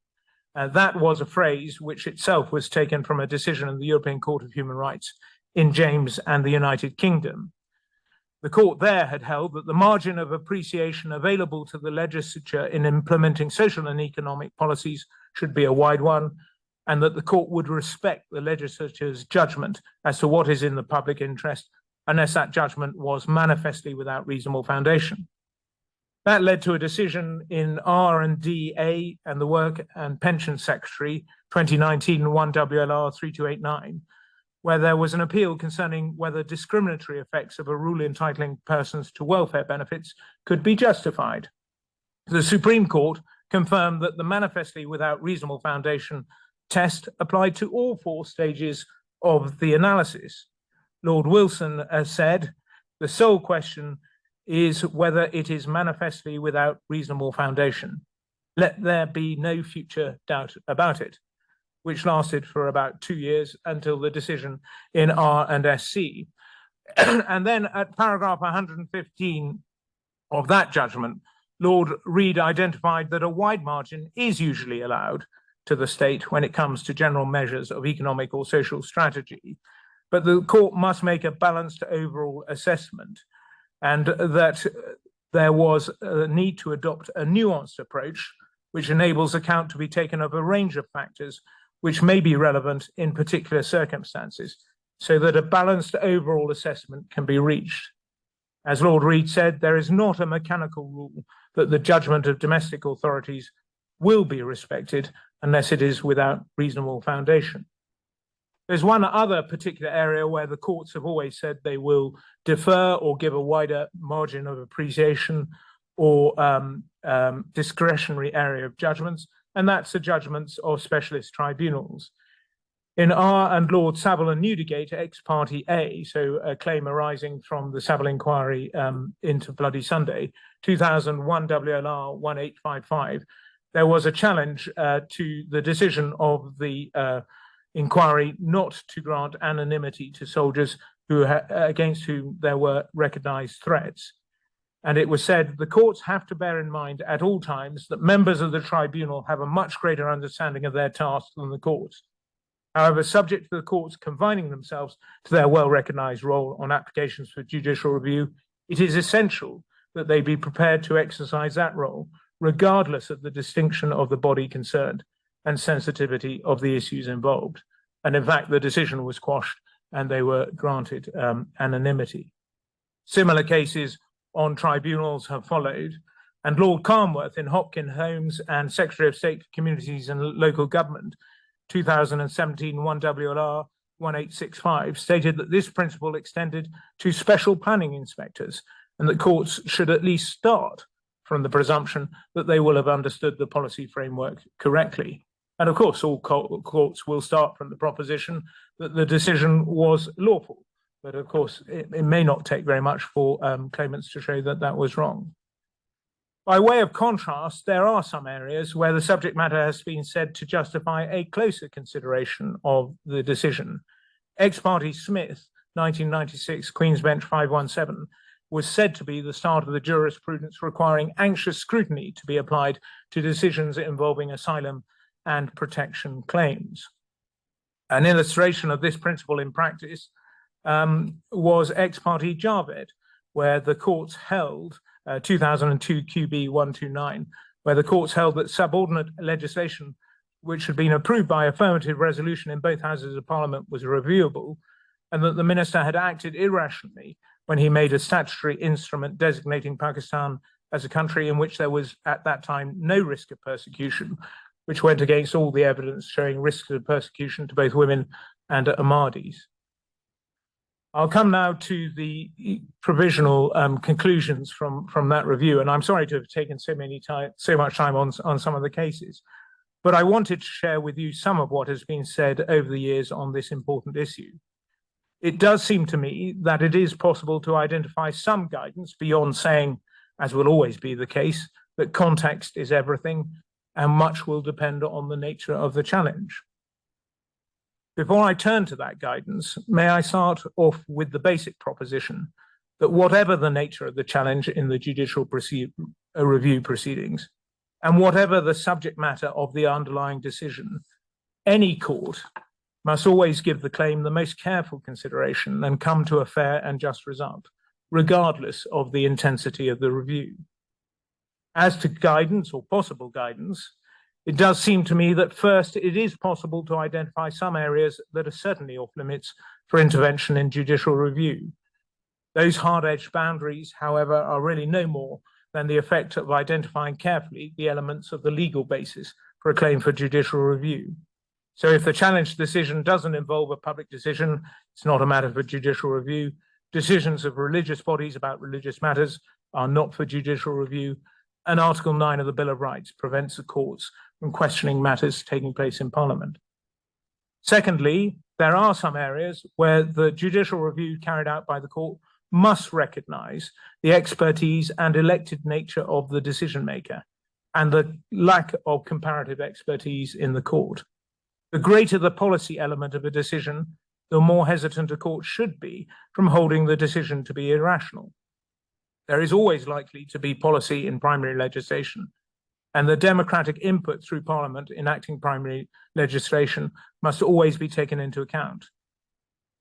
That was a phrase which itself was taken from a decision of the European Court of Human Rights in James and the United Kingdom. The court there had held that the margin of appreciation available to the legislature in implementing social and economic policies should be a wide one, and that the court would respect the legislature's judgment as to what is in the public interest, unless that judgment was manifestly without reasonable foundation. That led to a decision in R&DA and the Work and Pension Secretary 2019 1 WLR 3289, where there was an appeal concerning whether discriminatory effects of a rule entitling persons to welfare benefits could be justified. The Supreme Court confirmed that the manifestly without reasonable foundation test applied to all four stages of the analysis. Lord Wilson has said, the sole question is whether it is manifestly without reasonable foundation. Let there be no future doubt about it, which lasted for about 2 years until the decision in R&SC. And then at paragraph 115 of that judgment, Lord Reid identified that a wide margin is usually allowed to the state when it comes to general measures of economic or social strategy, but the court must make a balanced overall assessment, and that there was a need to adopt a nuanced approach which enables account to be taken of a range of factors which may be relevant in particular circumstances, so that a balanced overall assessment can be reached. As Lord Reid said, there is not a mechanical rule that the judgment of domestic authorities will be respected unless it is without reasonable foundation. There's one other particular area where the courts have always said they will defer or give a wider margin of appreciation or discretionary area of judgments, and that's the judgments of specialist tribunals. In R and Lord Saville and Newdigate, ex parte A, so a claim arising from the Saville inquiry into Bloody Sunday, 2001 WLR 1855, there was a challenge to the decision of the inquiry not to grant anonymity to soldiers against whom there were recognized threats. And it was said the courts have to bear in mind at all times that members of the tribunal have a much greater understanding of their task than the courts. However, subject to the courts confining themselves to their well-recognized role on applications for judicial review, it is essential that they be prepared to exercise that role, regardless of the distinction of the body concerned and sensitivity of the issues involved. And in fact, the decision was quashed and they were granted anonymity. Similar cases on tribunals have followed, and Lord Carnworth in Hopkins Homes and Secretary of State for Communities and Local Government, 2017 1 WLR 1865, stated that this principle extended to special planning inspectors and that courts should at least start from the presumption that they will have understood the policy framework correctly. And of course, all courts will start from the proposition that the decision was lawful. But of course, it may not take very much for claimants to show that that was wrong. By way of contrast, there are some areas where the subject matter has been said to justify a closer consideration of the decision. Ex parte Smith, 1996, Queen's Bench 517, was said to be the start of the jurisprudence requiring anxious scrutiny to be applied to decisions involving asylum and protection claims. An illustration of this principle in practice was ex parte Javed, where the courts held 2002 QB 129, where the courts held that subordinate legislation which had been approved by affirmative resolution in both houses of parliament was reviewable, and that the minister had acted irrationally when he made a statutory instrument designating Pakistan as a country in which there was at that time no risk of persecution, which went against all the evidence showing risks of persecution to both women and Ahmadis. I'll come now to the provisional conclusions from that review, and I'm sorry to have taken so much time on some of the cases, but I wanted to share with you some of what has been said over the years on this important issue. It does seem to me that it is possible to identify some guidance beyond saying, as will always be the case, that context is everything and much will depend on the nature of the challenge. Before I turn to that guidance, may I start off with the basic proposition that whatever the nature of the challenge in the judicial review proceedings, and whatever the subject matter of the underlying decision, any court must always give the claim the most careful consideration and come to a fair and just result, regardless of the intensity of the review. As to guidance or possible guidance, it does seem to me that first, it is possible to identify some areas that are certainly off limits for intervention in judicial review. Those hard-edged boundaries, however, are really no more than the effect of identifying carefully the elements of the legal basis for a claim for judicial review. So if the challenge decision doesn't involve a public decision, it's not a matter for judicial review. Decisions of religious bodies about religious matters are not for judicial review. And Article 9 of the Bill of Rights prevents the courts from questioning matters taking place in Parliament. Secondly, there are some areas where the judicial review carried out by the court must recognise the expertise and elected nature of the decision maker and the lack of comparative expertise in the court. The greater the policy element of a decision, the more hesitant a court should be from holding the decision to be irrational. There is always likely to be policy in primary legislation, and the democratic input through Parliament enacting primary legislation must always be taken into account.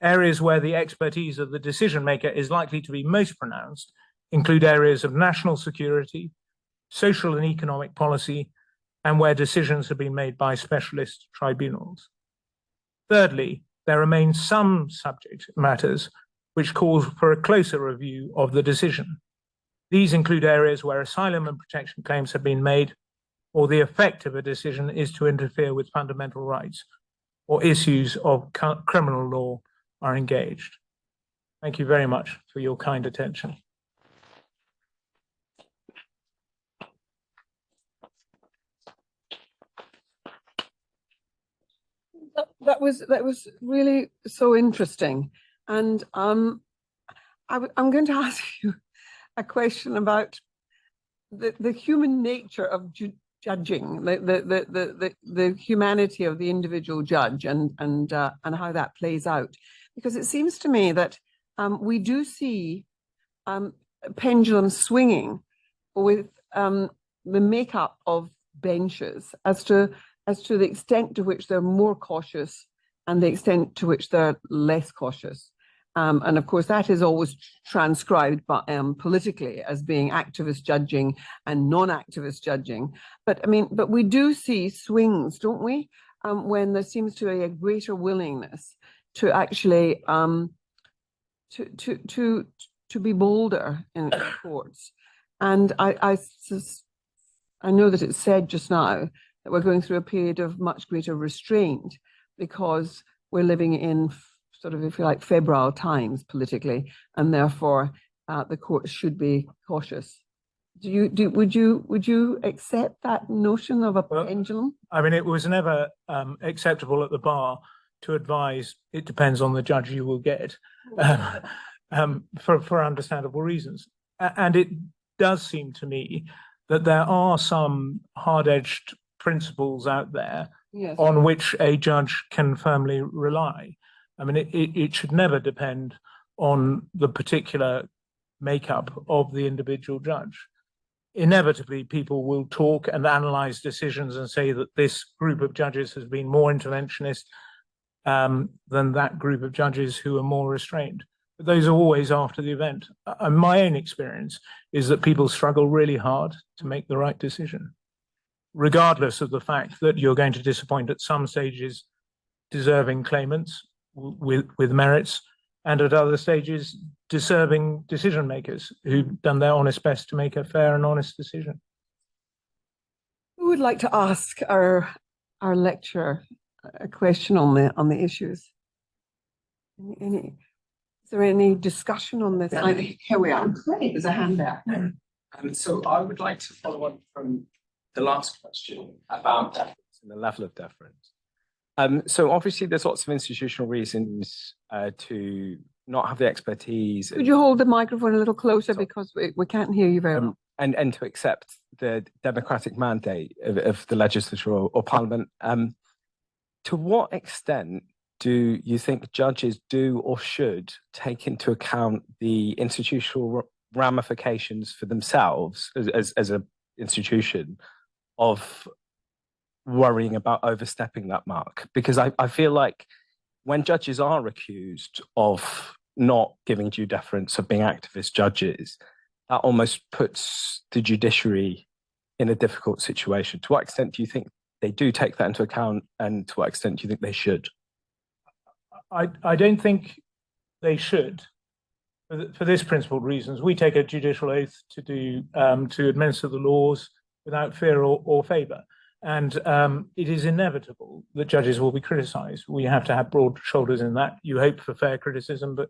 Areas where the expertise of the decision maker is likely to be most pronounced include areas of national security, social and economic policy, and where decisions have been made by specialist tribunals. Thirdly, there remain some subject matters which call for a closer review of the decision. These include areas where asylum and protection claims have been made, or the effect of a decision is to interfere with fundamental rights, or issues of criminal law are engaged. Thank you very much for your kind attention.
That was really so interesting, and I'm going to ask you a question about the human nature of judging, the humanity of the individual judge, and how that plays out, because it seems to me that we do see pendulums swinging with the makeup of benches as to the extent to which they're more cautious and the extent to which they're less cautious. And of course, that is always transcribed politically as being activist judging and non-activist judging. But we do see swings, don't we? When there seems to be a greater willingness to actually to be bolder in courts. And I know that it's said just now that we're going through a period of much greater restraint because we're living in sort of, if you like, febrile times politically, and therefore the courts should be cautious. Would you accept that notion of a pendulum? I mean,
it was never acceptable at the bar to advise it depends on the judge you will get, for understandable reasons. And it does seem to me that there are some hard-edged principles out there, yes, on which a judge can firmly rely. I mean, it should never depend on the particular makeup of the individual judge. Inevitably, people will talk and analyze decisions and say that this group of judges has been more interventionist than that group of judges who are more restrained. But those are always after the event. My own experience is that people struggle really hard to make the right decision, regardless of the fact that you're going to disappoint at some stages deserving claimants with merits, and at other stages deserving decision makers who've done their honest best to make a fair and honest decision.
Who would like to ask our lecturer a question on the issues? Is there any discussion on this? Here we are. Great, there's a hand there.
So I would like to follow on from the last question about deference and the level of deference. So obviously there's lots of institutional reasons to not have the expertise.
Could you hold the microphone a little closer, because we can't hear you very well.
And to accept the democratic mandate of the legislature or parliament. To what extent do you think judges do or should take into account the institutional ramifications for themselves as an institution of worrying about overstepping that mark? Because I feel like when judges are accused of not giving due deference, of being activist judges, that almost puts the judiciary in a difficult situation. To what extent do you think they do take that into account, and to what extent do you think they should?
I don't think they should, for this principled reasons. We take a judicial oath to administer the laws without fear or favour. And it is inevitable that judges will be criticised. We have to have broad shoulders in that. You hope for fair criticism, but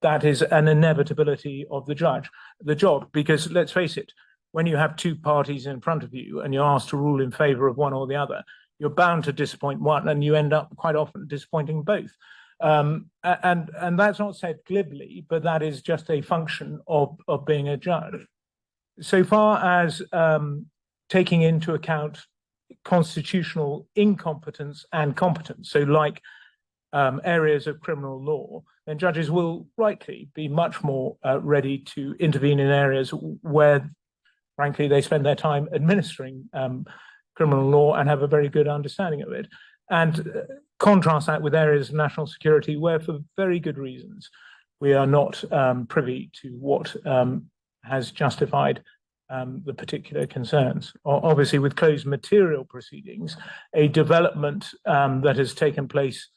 that is an inevitability of the job, because let's face it, when you have two parties in front of you and you're asked to rule in favour of one or the other, you're bound to disappoint one, and you end up quite often disappointing both. And that's not said glibly, but that is just a function of being a judge. So far as taking into account constitutional incompetence and competence, so like areas of criminal law, then judges will rightly be much more ready to intervene in areas where, frankly, they spend their time administering criminal law and have a very good understanding of it. And contrast that with areas of national security where, for very good reasons, we are not privy to what has justified the particular concerns. Obviously, with closed material proceedings, a development that has taken place,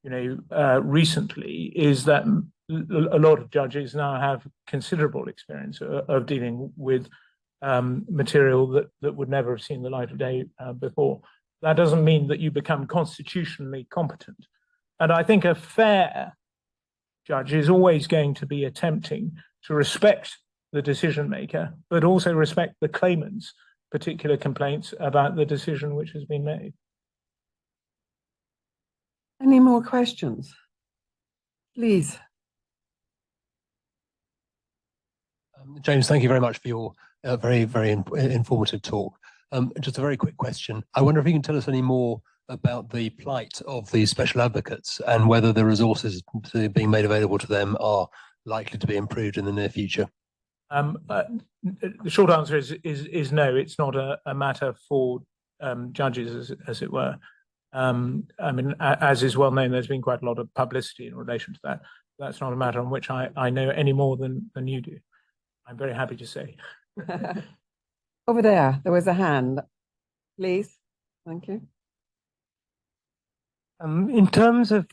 recently, is that a lot of judges now have considerable experience of dealing with material that would never have seen the light of day before. That doesn't mean that you become constitutionally competent. And I think a fair judge is always going to be attempting to respect the decision maker, but also respect the claimant's particular complaints about the decision which has been made.
Any more questions? Please.
James, thank you very much for your very, very informative talk. Just a very quick question. I wonder if you can tell us any more about the plight of the special advocates and whether the resources being made available to them are likely to be improved in the near future.
The short answer is no. It's not a matter for judges, as it were. I mean, as is well known, there's been quite a lot of publicity in relation to that. That's not a matter on which I know any more than you do. I'm very happy to say.
Over there was a hand. Please. Thank you.
In terms of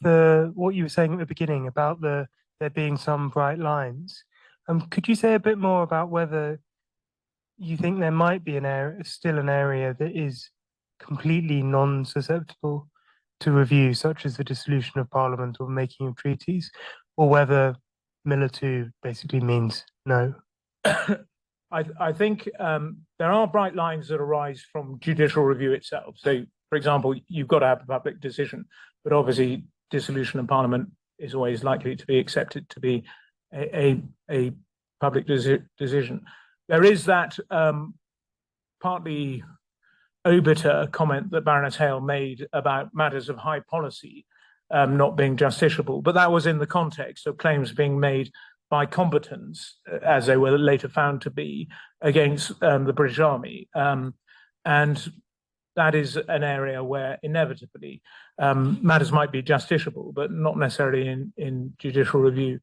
what you were saying at the beginning about there being some bright lines, could you say a bit more about whether you think there might be still an area that is completely non-susceptible to review, such as the dissolution of Parliament or making of treaties, or whether Miller 2 basically means no?
I think there are bright lines that arise from judicial review itself. So, for example, you've got to have a public decision, but obviously dissolution of Parliament is always likely to be accepted to be a public decision. There is that partly obiter comment that Baroness Hale made about matters of high policy not being justiciable, but that was in the context of claims being made by combatants, as they were later found to be, against the British Army. And that is an area where inevitably matters might be justiciable, but not necessarily in judicial review.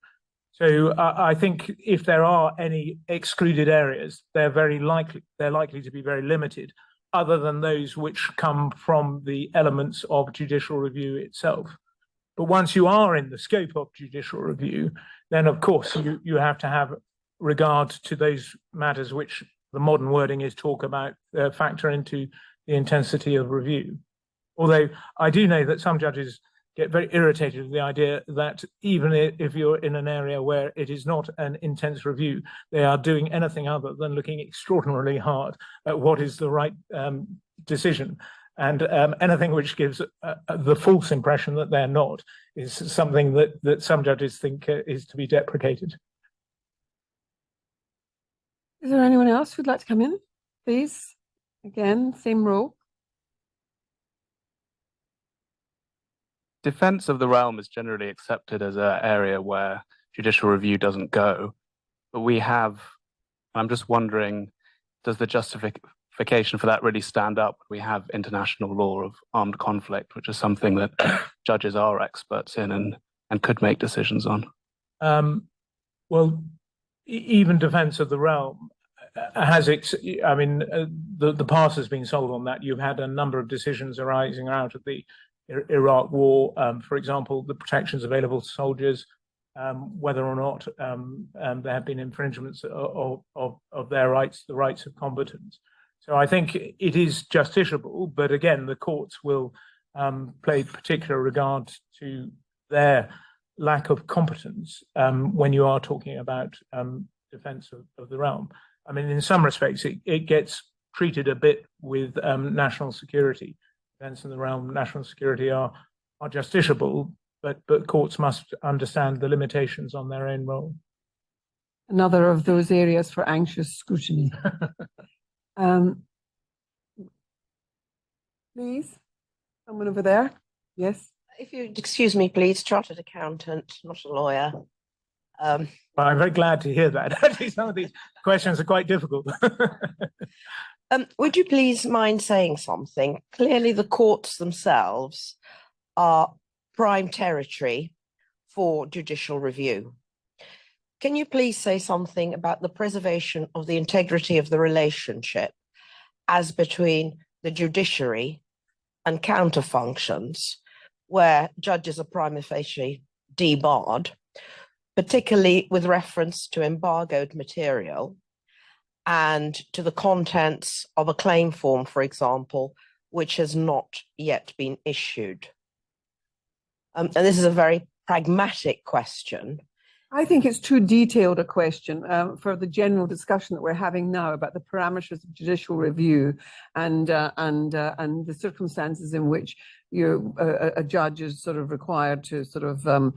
So I think if there are any excluded areas, they're likely to be very limited, other than those which come from the elements of judicial review itself. But once you are in the scope of judicial review, then of course you have to have regard to those matters which the modern wording is talk about factor into the intensity of review. Although I do know that some judges get very irritated with the idea that even if you're in an area where it is not an intense review, they are doing anything other than looking extraordinarily hard at what is the right decision. And anything which gives the false impression that they're not is something that some judges think is to be deprecated.
Is there anyone else who'd like to come in? Please. Again, same row.
defense of the realm is generally accepted as an area where judicial review doesn't go, but I'm just wondering, does the justification for that really stand up? We have international law of armed conflict, which is something that judges are experts in and could make decisions on.
Well, even defense of the realm has, the past has been sold on that. You've had a number of decisions arising out of the Iraq War, for example, the protections available to soldiers, whether or not there have been infringements of their rights, the rights of combatants. So I think it is justiciable, but again, the courts will play particular regard to their lack of competence when you are talking about defense of the realm. I mean, in some respects, it gets treated a bit with national security. Defense in the realm, national security are justiciable, but courts must understand the limitations on their own role.
Another of those areas for anxious scrutiny. Please, someone over there. Yes.
If you'd excuse me, please, chartered accountant, not a lawyer.
Well, I'm very glad to hear that. Actually, some of these questions are quite difficult.
Would you please mind saying something? Clearly, the courts themselves are prime territory for judicial review. Can you please say something about the preservation of the integrity of the relationship as between the judiciary and counter functions, where judges are prima facie debarred, particularly with reference to embargoed material and to the contents of a claim form, for example, which has not yet been issued? And this is a very pragmatic question.
I think it's too detailed a question for the general discussion that we're having now about the parameters of judicial review and the circumstances in which a judge is sort of required to sort of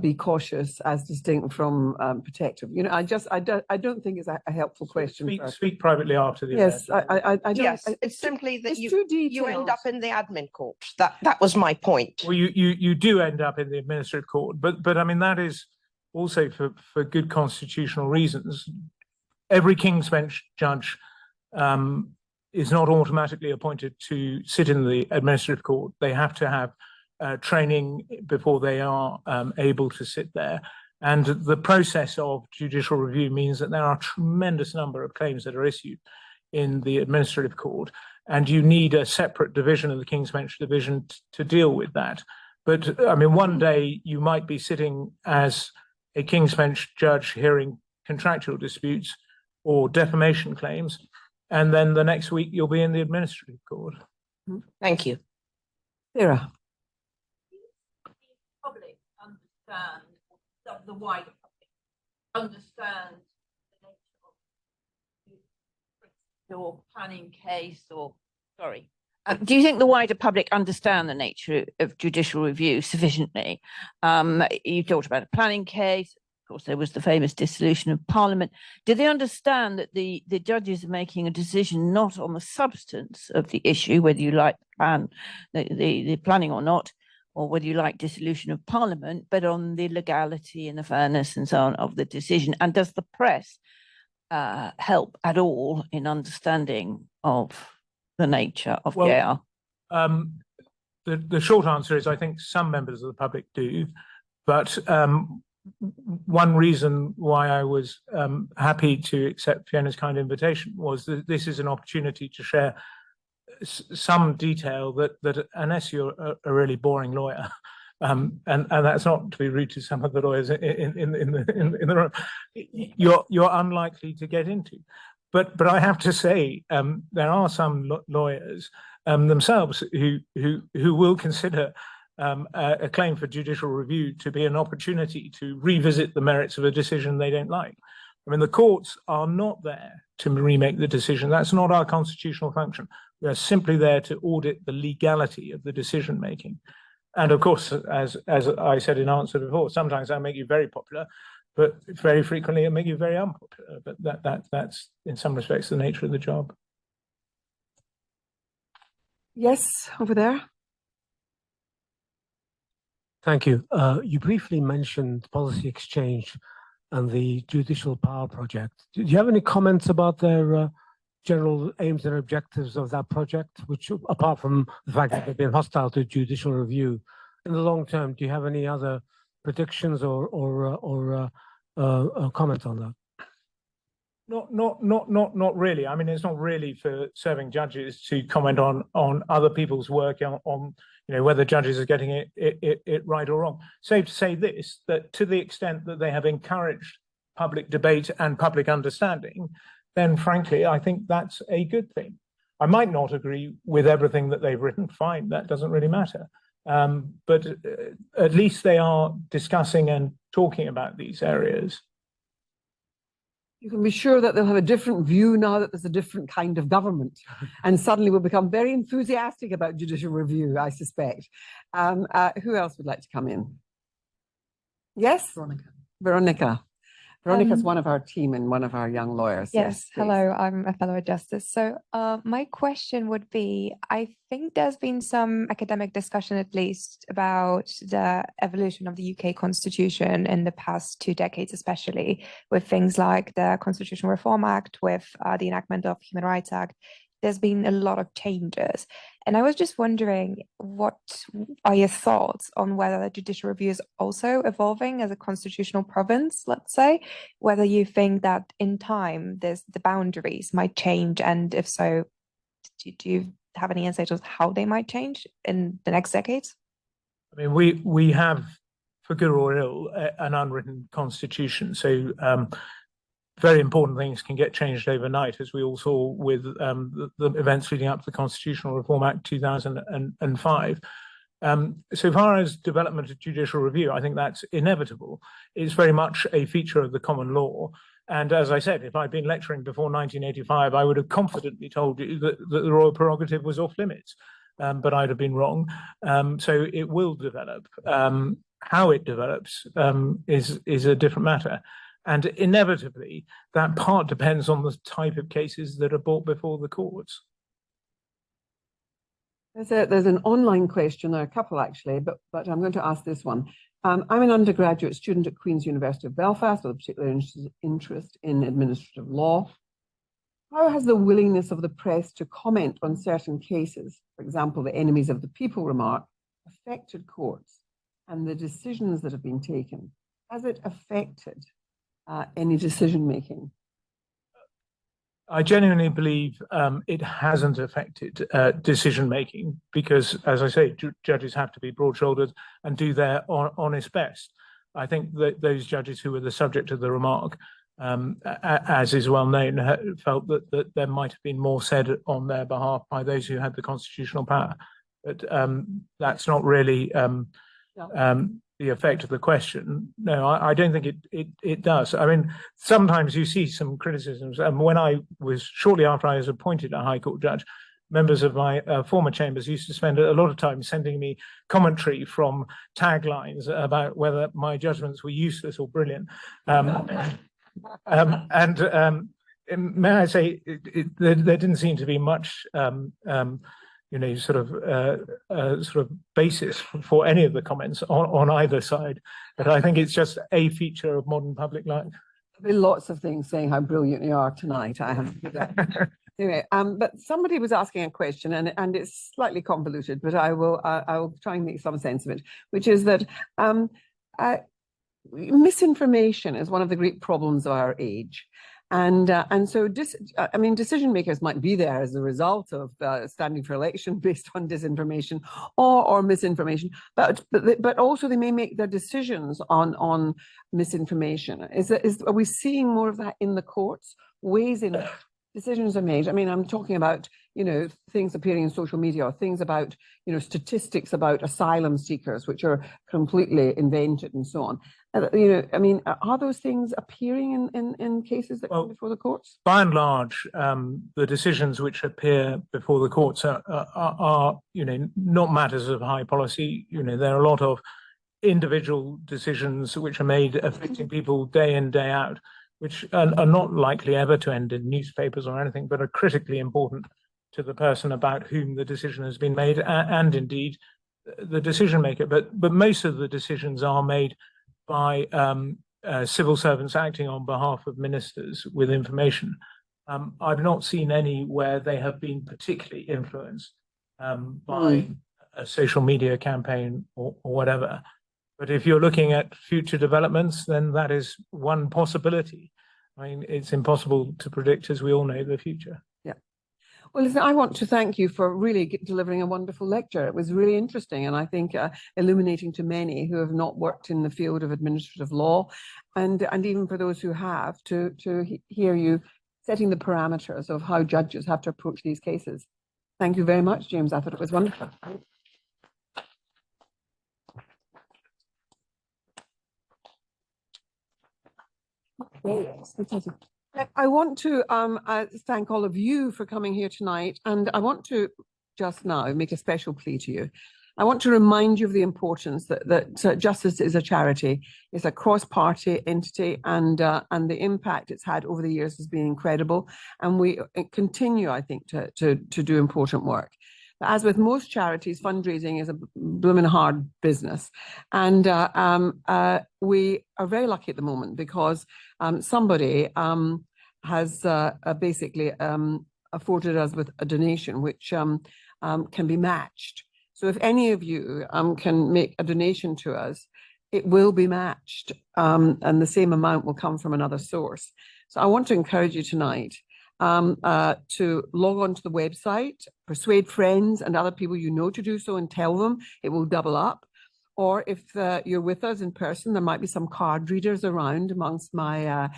be cautious as distinct from protective. You know, I don't think it's a helpful question.
Speak privately after the
yes,
event.
I don't.
Yes, it's simply that
you
end up in the admin court. That was my point.
Well, you do end up in the administrative court, but I mean that is also for good constitutional reasons. Every King's Bench judge is not automatically appointed to sit in the administrative court. They have to have training before they are able to sit there. And the process of judicial review means that there are a tremendous number of claims that are issued in the administrative court, and you need a separate division of the King's Bench division to deal with that. But I mean, one day you might be sitting as a King's Bench judge hearing contractual disputes or defamation claims, and then the next week you'll be in the administrative court.
Thank you.
Sarah.
Public understand, the wider public understand the nature of your planning case, or sorry. Do you think the wider public understand the nature of judicial review sufficiently? You talked about a planning case. Of course, there was the famous dissolution of Parliament. Do they understand that the judges are making a decision not on the substance of the issue, whether you like the planning or not, or whether you like dissolution of Parliament, but on the legality and the fairness and so on of the decision? And does the press help at all in understanding of the nature of JR?
The short answer is I think some members of the public do, but one reason why I was happy to accept Fiona's kind invitation was that this is an opportunity to share some detail that unless you're a really boring lawyer, and that's not to be rude to some of the lawyers in the room, you're unlikely to get into. But I have to say, there are some lawyers themselves who will consider a claim for judicial review to be an opportunity to revisit the merits of a decision they don't like. I mean, the courts are not there to remake the decision. That's not our constitutional function. We are simply there to audit the legality of the decision making. And of course, as I said in answer before, sometimes I make you very popular, but very frequently it make you very unpopular. But that's in some respects the nature of the job.
Yes, over there.
Thank you. You briefly mentioned policy exchange and the Judicial Power Project. Do you have any comments about their general aims and objectives of that project, which, apart from the fact that they've been hostile to judicial review, in the long term, do you have any other predictions or comment on that?
Not really. I mean, it's not really for serving judges to comment on other people's work on whether judges are getting it right or wrong. Safe to say this, that to the extent that they have encouraged public debate and public understanding, then frankly, I think that's a good thing. I might not agree with everything that they've written, fine, that doesn't really matter. But at least they are discussing and talking about these areas.
You can be sure that they'll have a different view now that there's a different kind of government, and suddenly will become very enthusiastic about judicial review, I suspect. Who else would like to come in? Yes? Veronica. Veronica's one of our team and one of our young lawyers.
Yes,
please.
hello, I'm a fellow justice. So my question would be, I think there's been some academic discussion at least about the evolution of the UK constitution in the past 2 decades, especially with things like the Constitutional Reform Act, with the enactment of Human Rights Act. There's been a lot of changes. And I was just wondering, what are your thoughts on whether judicial review is also evolving as a constitutional province, let's say, whether you think that in time the boundaries might change, and if so, do you have any insight on how they might change in the next decades?
I mean, we have, for good or ill, an unwritten constitution. So very important things can get changed overnight, as we all saw with the events leading up to the Constitutional Reform Act 2005. So far as development of judicial review, I think that's inevitable. It's very much a feature of the common law. And as I said, if I'd been lecturing before 1985, I would have confidently told you that the royal prerogative was off limits, but I'd have been wrong. So it will develop. How it develops is a different matter. And inevitably, that part depends on the type of cases that are brought before the courts.
There's an online question, there are a couple actually, but I'm going to ask this one. I'm an undergraduate student at Queen's University of Belfast with a particular interest in administrative law. How has the willingness of the press to comment on certain cases, for example, the enemies of the people remark, affected courts and the decisions that have been taken? Has it affected any decision making?
I genuinely believe it hasn't affected decision making because, as I say, judges have to be broad-shouldered and do their honest best. I think that those judges who were the subject of the remark, as is well known, felt that there might have been more said on their behalf by those who had the constitutional power. But that's not really the effect of the question. No, I don't think it does. I mean, sometimes you see some criticisms. When I was, shortly after I was appointed a High Court judge, members of my former chambers used to spend a lot of time sending me commentary from taglines about whether my judgments were useless or brilliant. May I say, there didn't seem to be much sort of basis for any of the comments on either side. But I think it's just a feature of modern public life.
There'll be lots of things saying how brilliant you are tonight. I have to do that. Anyway, but somebody was asking a question, and it's slightly convoluted, but I will try and make some sense of it, which is that misinformation is one of the great problems of our age. And so decision makers might be there as a result of standing for election based on disinformation or misinformation, but also they may make their decisions on misinformation. Are we seeing more of that in the courts? Ways in which decisions are made. I mean, I'm talking about things appearing in social media, or things about statistics about asylum seekers, which are completely invented and so on. I mean, are those things appearing in cases that come before the courts?
By and large, the decisions which appear before the courts are not matters of high policy. There are a lot of individual decisions which are made affecting people day in, day out, which are not likely ever to end in newspapers or anything, but are critically important to the person about whom the decision has been made, and indeed the decision maker, but most of the decisions are made by civil servants acting on behalf of ministers with information. I've not seen any where they have been particularly influenced by a social media campaign or whatever. But if you're looking at future developments, then that is one possibility. I mean, it's impossible to predict, as we all know, the future.
Yeah. Well, listen, I want to thank you for really delivering a wonderful lecture. It was really interesting, and I think illuminating to many who have not worked in the field of administrative law, and even for those who have, to hear you setting the parameters of how judges have to approach these cases. Thank you very much, James. I thought it was wonderful. I want to thank all of you for coming here tonight, and I want to just now make a special plea to you. I want to remind you of the importance that Justice is a charity, it's a cross-party entity, and the impact it's had over the years has been incredible, and we continue, I think, to do important work. As with most charities, fundraising is a blooming hard business. And we are very lucky at the moment because somebody has basically afforded us with a donation which can be matched. So if any of you can make a donation to us, it will be matched, and the same amount will come from another source. So I want to encourage you tonight to log on to the website, persuade friends and other people you know to do so, and tell them it will double up. Or if you're with us in person, there might be some card readers around amongst the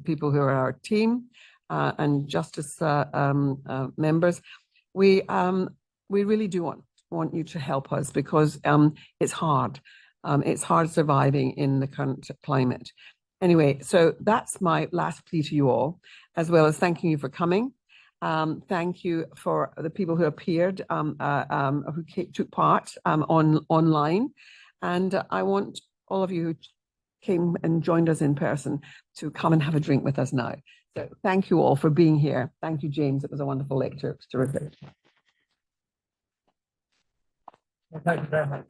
people who are our team and Justice members. We really do want you to help us because it's hard. It's hard surviving in the current climate. Anyway, so that's my last plea to you all, as well as thanking you for coming. Thank you for the people who appeared, who took part online. And I want all of you who came and joined us in person to come and have a drink with us now. So thank you all for being here. Thank you, James. It was a wonderful lecture. It was terrific.
Thank you very much.